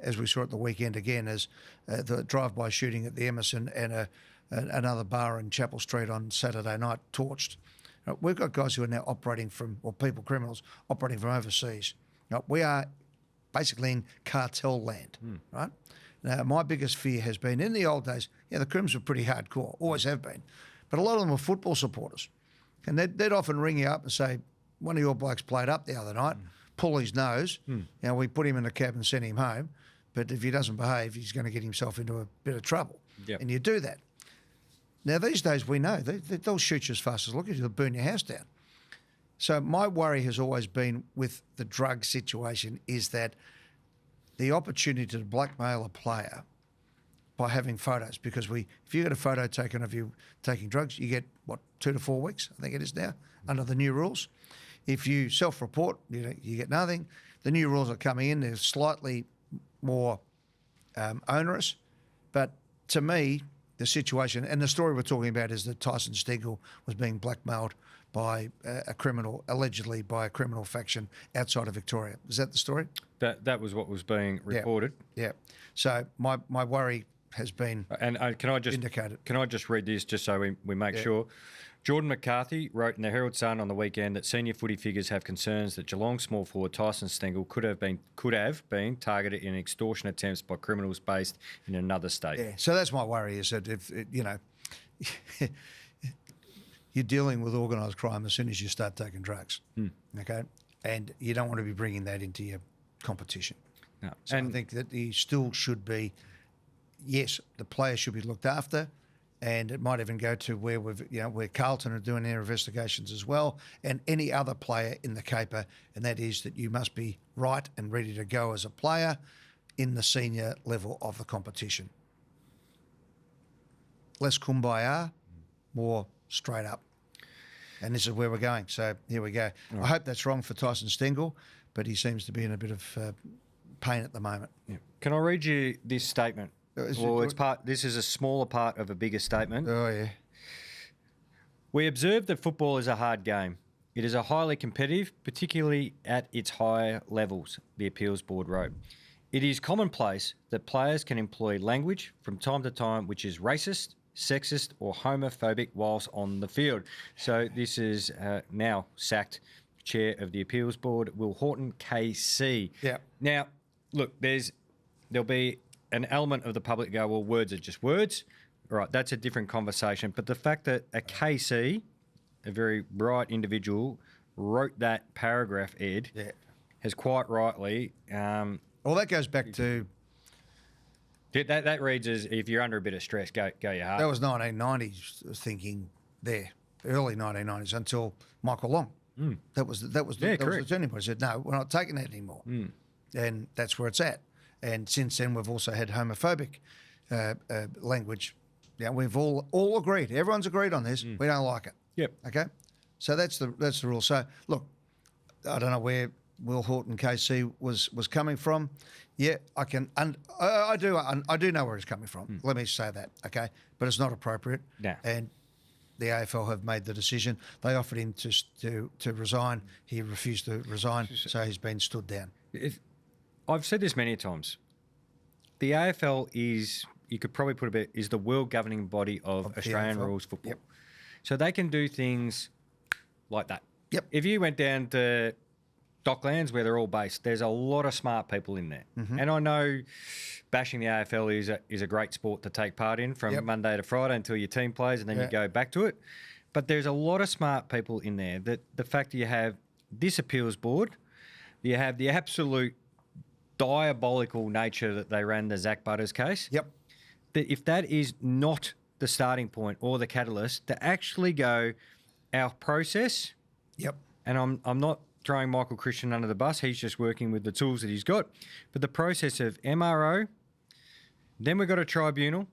S1: as we saw at the weekend again, as the drive-by shooting at the Emerson and another bar in Chapel Street on Saturday night torched. We've got guys who are now operating from, or criminals operating from overseas. We are basically in cartel land, right? Now, my biggest fear has been, in the old days, the Crims were pretty hardcore, always have been. But a lot of them were football supporters. And they'd often ring you up and say, one of your blokes played up the other night, pull his nose, we put him in a cab and send him home, but if he doesn't behave, he's going to get himself into a bit of trouble.
S2: Yep.
S1: And you do that. Now, these days, we know they'll shoot you as fast as look at you, they'll burn your house down. So my worry has always been with the drug situation is that the opportunity to blackmail a player by having photos, because if you get a photo taken of you taking drugs, you get, 2 to 4 weeks, I think it is now, under the new rules. If you self-report, you get nothing. The new rules are coming in, they're slightly more onerous, but to me, the situation, and the story we're talking about is that Tyson Stengle was being blackmailed by allegedly by a criminal faction outside of Victoria. Is that the story?
S2: That was what was being reported.
S1: Yeah. So my worry has been indicated.
S2: Can I just read this just so we make sure? Jordan McCarthy wrote in the Herald Sun on the weekend that senior footy figures have concerns that Geelong small forward Tyson Stengle could have been targeted in extortion attempts by criminals based in another state.
S1: Yeah. So that's my worry, is that if you're dealing with organised crime as soon as you start taking drugs, okay, and you don't want to be bringing that into your competition.
S2: No.
S1: So I think that he still should be. Yes, the player should be looked after. And it might even go to where where Carlton are doing their investigations as well, and any other player in the caper, and that is that you must be right and ready to go as a player in the senior level of the competition. Less kumbaya, more straight up. And this is where we're going. So here we go. I hope that's wrong for Tyson Stengle, but he seems to be in a bit of pain at the moment.
S2: Yeah. Can I read you this statement? This is a smaller part of a bigger statement.
S1: Oh, yeah.
S2: We observe that football is a hard game. It is a highly competitive, particularly at its higher levels, the Appeals Board wrote. It is commonplace that players can employ language from time to time which is racist, sexist or homophobic whilst on the field. So this is now sacked Chair of the Appeals Board, Will Horton, KC.
S1: Yeah.
S2: Now, look, there'll be an element of the public go, well, words are just words. All right, that's a different conversation. But the fact that a KC, a very bright individual, wrote that paragraph, Ed, has quite rightly...
S1: well, that goes back to...
S2: That reads as, if you're under a bit of stress, go your heart.
S1: That was 1990s thinking there, early 1990s, until Michael Long. That was the turning point. He said, no, we're not taking that anymore. And that's where it's at. And since then, we've also had homophobic language. Yeah, we've all agreed. Everyone's agreed on this. We don't like it.
S2: Yep.
S1: Okay. So that's the rule. So look, I don't know where Will Horton KC was coming from. Yeah, I can. I do know where he's coming from. Let me say that. Okay, but it's not appropriate.
S2: No.
S1: And the AFL have made the decision. They offered him to resign. He refused to resign, so he's been stood down.
S2: I've said this many times. The AFL is, you could probably put a bit, is the world governing body of Australian rules football.
S1: Yep.
S2: So they can do things like that.
S1: Yep.
S2: If you went down to Docklands, where they're all based, there's a lot of smart people in there. And I know bashing the AFL is a great sport to take part in from Monday to Friday until your team plays and then you go back to it. But there's a lot of smart people in there. That the fact that you have this appeals board, you have the absolute diabolical nature that they ran the Zach Butters case.
S1: Yep.
S2: That if that is not the starting point or the catalyst to actually go, our process.
S1: Yep.
S2: And I'm not throwing Michael Christian under the bus. He's just working with the tools that he's got. But the process of MRO, then we've got a tribunal,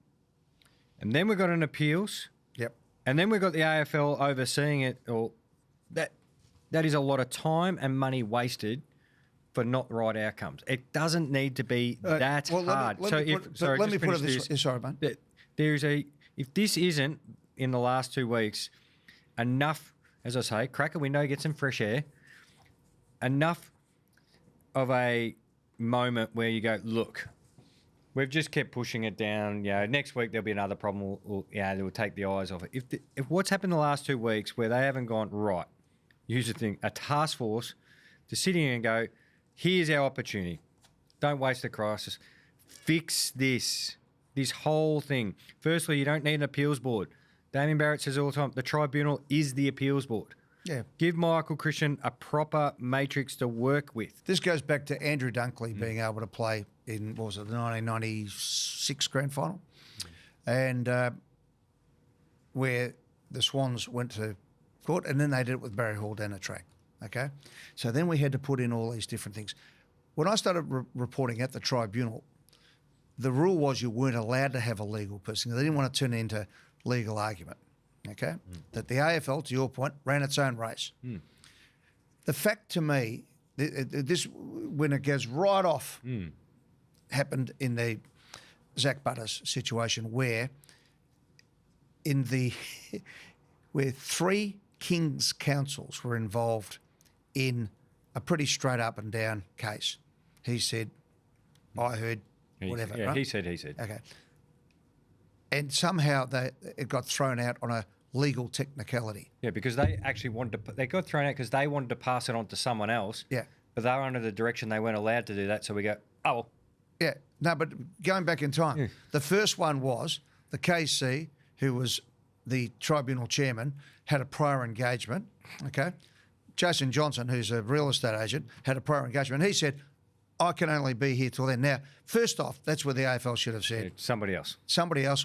S2: and then we've got an appeals.
S1: Yep.
S2: And then we've got the AFL overseeing it. Or that is a lot of time and money wasted for not right outcomes. It doesn't need to be that hard.
S1: Let me put it this way. Sorry, mate.
S2: If this isn't, in the last 2 weeks, enough, as I say, crack a window, get some fresh air, enough of a moment where you go, look, we've just kept pushing it down. Next week there'll be another problem. They'll take the eyes off it. If what's happened the last 2 weeks where they haven't gone, right, here's the thing, a task force to sit here and go, here's our opportunity. Don't waste the crisis. Fix this whole thing. Firstly, you don't need an appeals board. Damien Barrett says all the time, the tribunal is the appeals board.
S1: Yeah.
S2: Give Michael Christian a proper matrix to work with.
S1: This goes back to Andrew Dunkley being able to play in, what was it, the 1996 grand final? And where the Swans went to court, and then they did it with Barry Hall down the track. Okay? So then we had to put in all these different things. When I started reporting at the tribunal, the rule was you weren't allowed to have a legal person. They didn't want to turn it into legal argument. Okay? That the AFL, to your point, ran its own race. The fact to me, this, when it goes right off, happened in the Zach Butters situation where where 3 King's councils were involved in a pretty straight up and down case. He said, I heard, whatever.
S2: Yeah,
S1: right?
S2: he said.
S1: Okay. And somehow it got thrown out on a legal technicality.
S2: Yeah, because they actually they got thrown out because they wanted to pass it on to someone else.
S1: Yeah.
S2: But they were under the direction they weren't allowed to do that. So we go, oh, well.
S1: Yeah. No, but going back in time, the first one was the KC, who was the tribunal chairman, had a prior engagement. Okay. Jason Johnson, who's a real estate agent, had a prior engagement. He said, I can only be here till then. Now, first off, that's where the AFL should have said.
S2: Somebody else,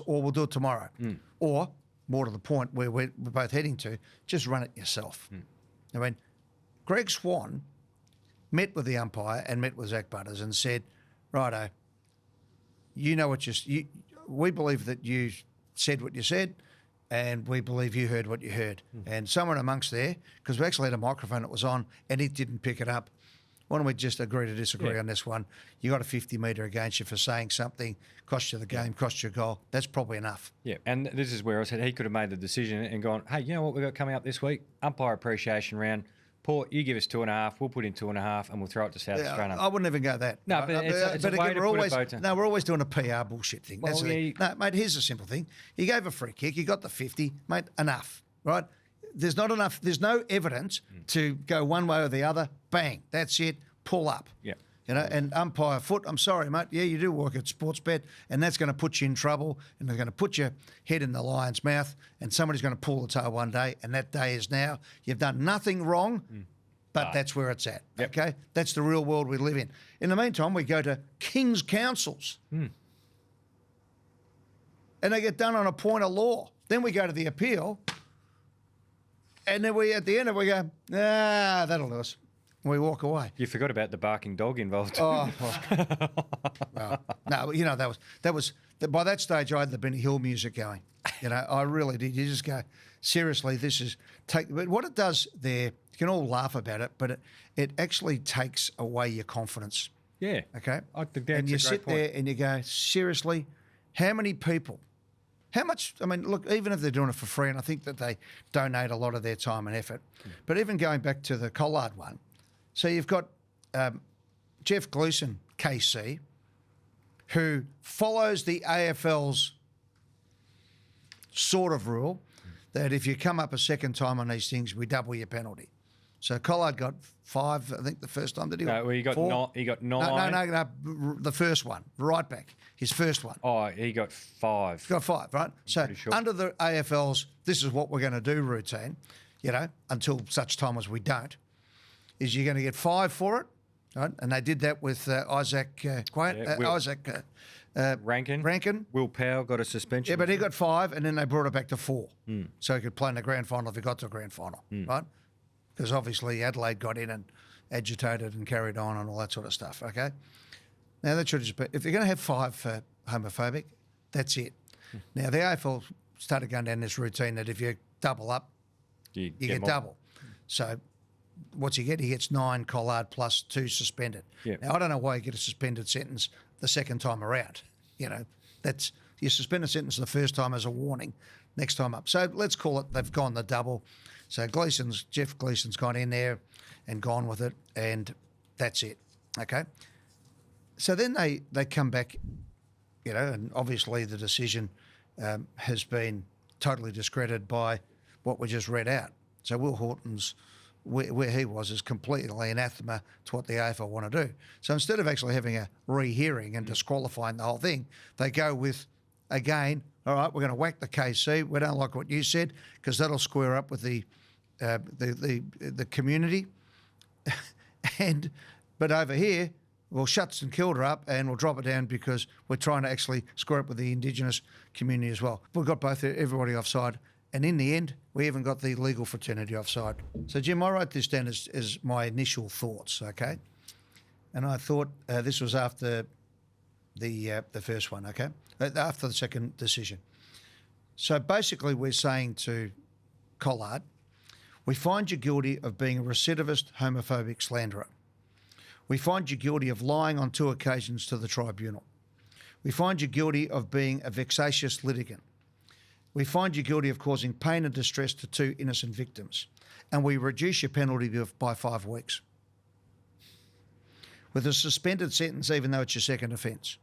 S1: or we'll do it tomorrow. Or, more to the point where we're both heading to, just run it yourself. I mean, Greg Swan met with the umpire and met with Zach Butters and said, righto, you know what we believe that you said what you said, and we believe you heard what you heard. And somewhere amongst there, because we actually had a microphone that was on and it didn't pick it up, why don't we just agree to disagree on this one? You got a 50 metre against you for saying something, cost you the game, cost you a goal. That's probably enough. Yeah.
S2: And this is where I said he could have made the decision and gone, hey, you know what we've got coming up this week? Umpire appreciation round. Paul, you give us 2.5, we'll put in 2.5 and we'll throw it to South Australia.
S1: I wouldn't even go that.
S2: No, but it's a way to put it both.
S1: No, we're always doing a PR bullshit thing.
S2: Well,
S1: That's the thing. No, mate, here's a simple thing. You gave a free kick, you got the 50, mate, enough, right? There's not enough, there's no evidence to go one way or the other. Bang, that's it, pull up.
S2: Yeah.
S1: You know, and umpire foot, I'm sorry, mate, yeah, you do work at Sportsbet, and that's going to put you in trouble, and they're going to put your head in the lion's mouth, and somebody's going to pull the tail one day, and that day is now. You've done nothing wrong, but that's where it's at, okay? That's the real world we live in. In the meantime, we go to King's councils, and they get done on a point of law. Then we go to the appeal, and then at the end of it, we go, that'll do us. We walk away.
S2: You forgot about the barking dog involved.
S1: Oh, well, no, you know, that was by that stage I had the Benny Hill music going. You know, I really did. You just go, seriously, but what it does there, you can all laugh about it, but it actually takes away your confidence.
S2: Yeah.
S1: Okay.
S2: I think that's
S1: and you
S2: a great
S1: sit
S2: point.
S1: there and you go, seriously, how many people? How much? I mean, look, even if they're doing it for free, and I think that they donate a lot of their time and effort, but even going back to the Collard one. So you've got Jeff Gleeson, KC, who follows the AFL's sort of rule that if you come up a second time on these things, we double your penalty. So Collard got 5, I think, the first time. Did he?
S2: No, well, he got
S1: 4?
S2: he got 9.
S1: No, the first one, right back, his first one.
S2: Oh, he got 5.
S1: He got 5, right? So
S2: sure.
S1: under the AFL's, this is what we're going to do routine, you know, until such time as we don't, is you're going to get 5 for it, right? And they did that with Isaac Rankin.
S2: Will Powell got a suspension.
S1: Yeah, but he got 5, and then they brought it back to 4. So he could play in the grand final if he got to a grand final, right? Because obviously Adelaide got in and agitated and carried on and all that sort of stuff, okay? Now, that should just be, if they're going to have 5 for homophobic, that's it. Now, the AFL started going down this routine that if you double up, you get double. So what's he get? He gets 9 Collard plus 2 suspended.
S2: Yeah.
S1: Now, I don't know why you get a suspended sentence the second time around. You know, that's you suspend a sentence the first time as a warning, next time up. So let's call it they've gone the double. So Jeff Gleeson's gone in there and gone with it, and that's it. Okay. So then they come back, and obviously the decision has been totally discredited by what we just read out. So Will Horton's, where he was, is completely anathema to what the AFL want to do. So instead of actually having a rehearing and disqualifying the whole thing, they go with, again, all right, we're going to whack the KC. We don't like what you said because that'll square up with the community. But over here, we'll shut St Kilda up and we'll drop it down because we're trying to actually square up with the Indigenous community as well. We've got everybody offside. And in the end, we even got the legal fraternity offside. So, Jim, I wrote this down as my initial thoughts, okay? And I thought this was after the first one, okay? After the second decision. So basically we're saying to Collard, we find you guilty of being a recidivist, homophobic slanderer. We find you guilty of lying on 2 occasions to the tribunal. We find you guilty of being a vexatious litigant. We find you guilty of causing pain and distress to 2 innocent victims. And we reduce your penalty by 5 weeks. With a suspended sentence, even though it's your second offence.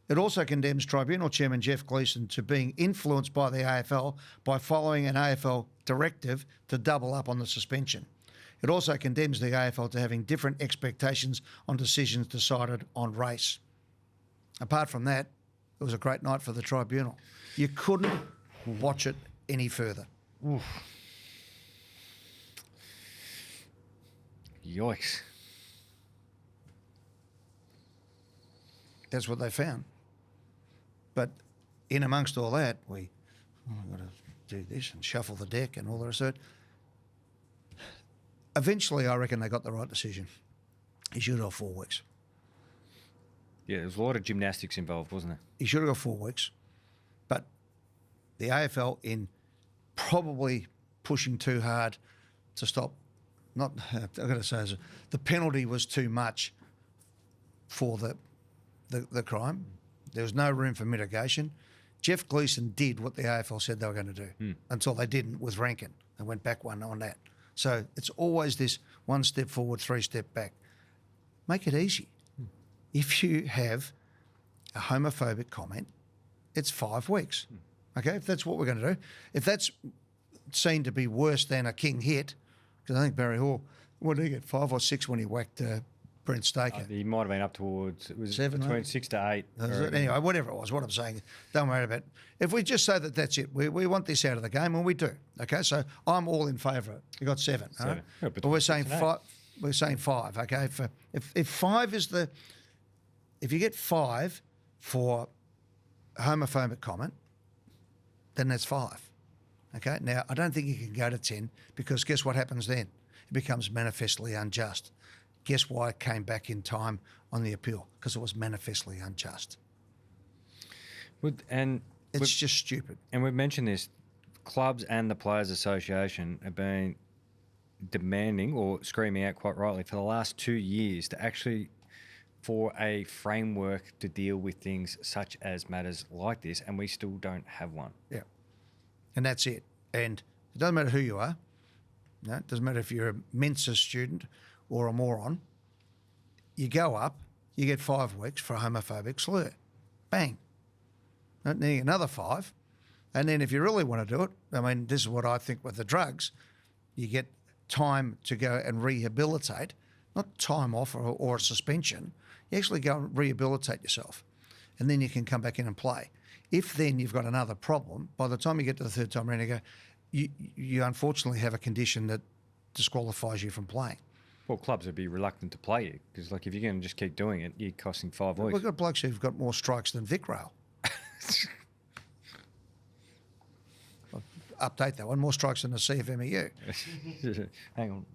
S1: It also condemns Tribunal Chairman Jeff Gleeson to being influenced by the AFL by following an AFL directive to double up on the suspension. It also condemns the AFL to having different expectations on decisions decided on race. Apart from that, it was a great night for the tribunal. You couldn't watch it any further.
S2: Oof. Yikes.
S1: That's what they found. But in amongst all that, we've got to do this and shuffle the deck and all the rest of it. Eventually, I reckon they got the right decision. He should have got 4 weeks.
S2: Yeah, there was a lot of gymnastics involved, wasn't there?
S1: He should have got 4 weeks. But the AFL, in probably pushing too hard to stop, I've got to say, the penalty was too much for the crime. There was no room for mitigation. Jeff Gleeson did what the AFL said they were going to do until they didn't with Rankin and went back one on that. So it's always this 1 step forward, 3 step back. Make it easy. If you have a homophobic comment, it's 5 weeks. Okay, if that's what we're going to do. If that's seen to be worse than a king hit, because I think Barry Hall, what did he get, 5 or 6 when he whacked Brent Staker?
S2: He might have been up towards, it was
S1: 7,
S2: between
S1: maybe?
S2: 6 to 8.
S1: Anyway, whatever it was, what I'm saying, don't worry about it. If we just say that that's it, we want this out of the game, and we do. Okay, so I'm all in favour of it. You got 7. All right?
S2: Yeah,
S1: but we're saying 5. We're saying 5. Okay, if 5 is the, if you get 5 for a homophobic comment, then that's 5. Okay, now I don't think you can go to 10 because guess what happens then? It becomes manifestly unjust. Guess why it came back in time on the appeal? Because it was manifestly unjust. It's just stupid.
S2: And we've mentioned this, clubs and the Players Association have been demanding or screaming out quite rightly for the last 2 years to actually for a framework to deal with things such as matters like this, and we still don't have one.
S1: Yeah. And that's it. And it doesn't matter who you are. No, it doesn't matter if you're a Mensa student or a moron. You go up, you get 5 weeks for a homophobic slur. Bang. Then you get another 5. And then if you really want to do it, I mean, this is what I think with the drugs, you get time to go and rehabilitate, not time off or a suspension. You actually go and rehabilitate yourself. And then you can come back in and play. If then you've got another problem, by the time you get to the 3rd time around, you unfortunately have a condition that disqualifies you from playing.
S2: Well, clubs would be reluctant to play you because, like, if you're going to just keep doing it, you're costing 5 weeks.
S1: We've got blokes who've got more strikes than Vic Rail. Update that one. More strikes than the CFMEU.
S2: Hang on.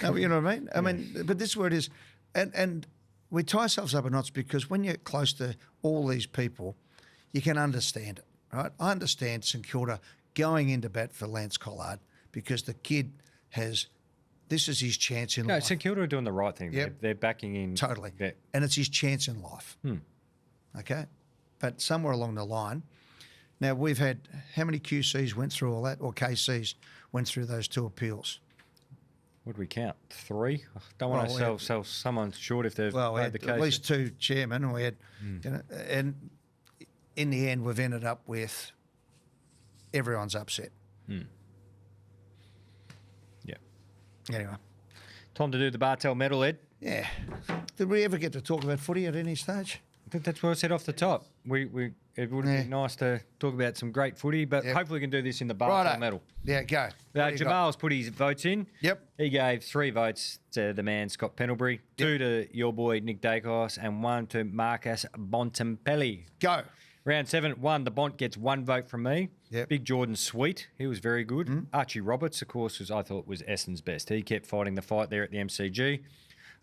S1: No, you know what I mean? I mean, but this is where it is. And we tie ourselves up in knots because when you're close to all these people, you can understand it, right? I understand St Kilda going into bat for Lance Collard because the kid has, this is his chance in life.
S2: St Kilda are doing the right thing.
S1: Yep.
S2: They're backing in.
S1: Totally. And it's his chance in life. Okay? But somewhere along the line, now we've had, how many QCs went through all that, or KCs went through those 2 appeals?
S2: What do we count? 3? I don't want to sell someone short if they've made the case.
S1: At least 2 chairmen, and we had, and in the end, we've ended up with everyone's upset.
S2: Yeah.
S1: Anyway.
S2: Time to do the Bartel Medal, Ed.
S1: Yeah. Did we ever get to talk about footy at any stage?
S2: I think that's what I said off the top. It would be nice to talk about some great footy, but hopefully we can do this in the Bartel Medal.
S1: Yeah, go.
S2: Jamal's put his votes in.
S1: Yep.
S2: He gave 3 votes to the man, Scott Pendlebury, 2 to your boy, Nick Dacos, and 1 to Marcus Bontempelli.
S1: Go.
S2: Round 7, 1. The Bont gets 1 vote from me.
S1: Yep.
S2: Big Jordan Sweet. He was very good. Archie Roberts, of course, I thought was Essendon's best. He kept fighting the fight there at the MCG.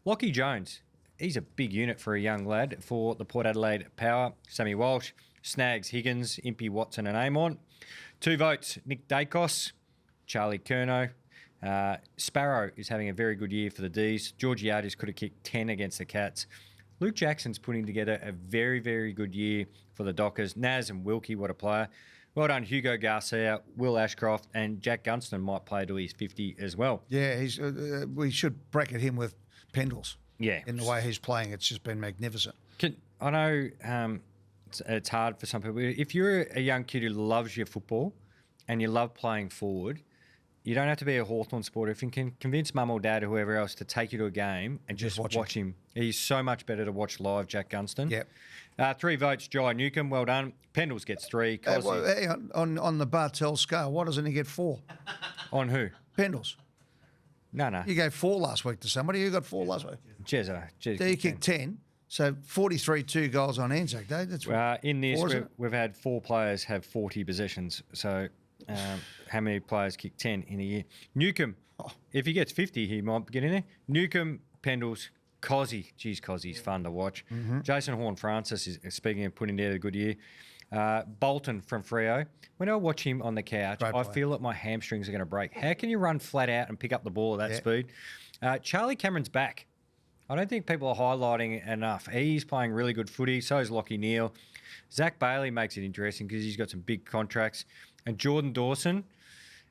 S2: Lockie Jones. He's a big unit for a young lad for the Port Adelaide Power. Sammy Walsh, Snags, Higgins, Impey, Watson and Amon. 2 votes, Nick Dacos, Charlie Curnow. Sparrow is having a very good year for the Ds. Georgiades could have kicked 10 against the Cats. Luke Jackson's putting together a very, very good year for the Dockers. Naz and Wilkie, what a player. Well done, Hugo Garcia, Will Ashcroft, and Jack Gunston might play to his 50 as well.
S1: Yeah, we should bracket him with Pendles.
S2: Yeah.
S1: In the way he's playing, it's just been magnificent.
S2: I know it's hard for some people. If you're a young kid who loves your football and you love playing forward, you don't have to be a Hawthorn supporter. If you can convince mum or dad or whoever else to take you to a game and just watch him. He's so much better to watch live, Jack Gunston.
S1: Yep.
S2: 3 votes, Jai Newcomb. Well done. Pendles gets 3.
S1: On the Bartel scale, why doesn't he get 4?
S2: On who?
S1: Pendles.
S2: No.
S1: You gave 4 last week to somebody. You got 4 last week.
S2: Jezza.
S1: So you kicked 10. So 43 2 goals on Anzac Day. That's
S2: in this, we've had 4 players have 40 possessions. So how many players kick 10 in a year? Newcomb, if he gets 50, he might get in there. Newcomb, Pendles, Cozzy. Geez, Cozzy's fun to watch. Jason Horne-Francis is, speaking of putting together a good year. Bolton from Freo. When I watch him on the couch, I feel that my hamstrings are going to break. How can you run flat out and pick up the ball at that speed? Charlie Cameron's back. I don't think people are highlighting it enough. He's playing really good footy. So is Lockie Neal. Zach Bailey makes it interesting because he's got some big contracts. And Jordan Dawson.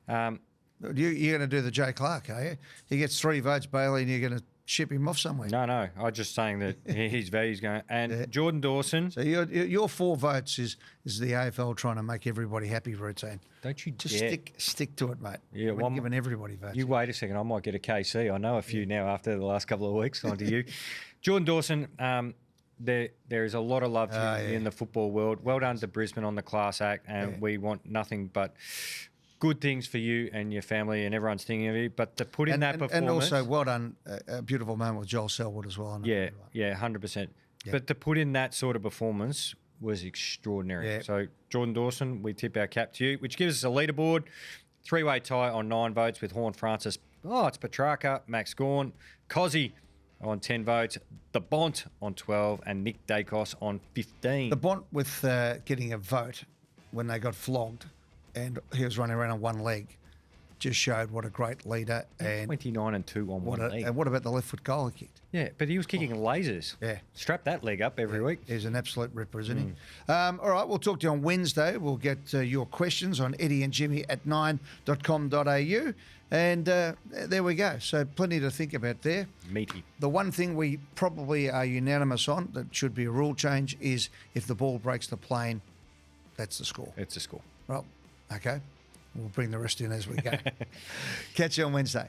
S1: You're going to do the Jay Clark, are you? He gets 3 votes, Bailey, and you're going to ship him off somewhere.
S2: No. I'm just saying that his value's going. And Jordan Dawson.
S1: So your 4 votes is the AFL trying to make everybody happy routine.
S2: Don't you
S1: just stick to it, mate.
S2: Yeah,
S1: we're giving everybody votes.
S2: You wait a second. I might get a KC. I know a few now after the last couple of weeks. On to you, Jordan Dawson. There is a lot of love to you in the football world. Well done to Brisbane on the class act, and we want nothing but good things for you and your family, and everyone's thinking of you. But to put in that performance,
S1: and also well done, a beautiful moment with Joel Selwood as well.
S2: 100%. But to put in that sort of performance was extraordinary.
S1: Yeah.
S2: So Jordan Dawson, we tip our cap to you, which gives us a leaderboard, 3-way tie on 9 votes with Horne-Francis. It's Petrarca, Max Gawn, Cozzy on 10 votes, the Bont on 12, and Nick Dacos on 15.
S1: The Bont with getting a vote when they got flogged and he was running around on one leg just showed what a great leader. And
S2: 29 and 2 on one leg.
S1: And what about the left foot goal he kicked?
S2: Yeah, but he was kicking lasers.
S1: Yeah.
S2: Strap that leg up every week.
S1: He's an absolute ripper, isn't he? All right, we'll talk to you on Wednesday. We'll get your questions on eddieandjimmy@9.com.au. And there we go. So plenty to think about there.
S2: Meaty.
S1: The one thing we probably are unanimous on that should be a rule change is if the ball breaks the plane, that's the score.
S2: It's a score.
S1: Well, okay. We'll bring the rest in as we go. Catch you on Wednesday.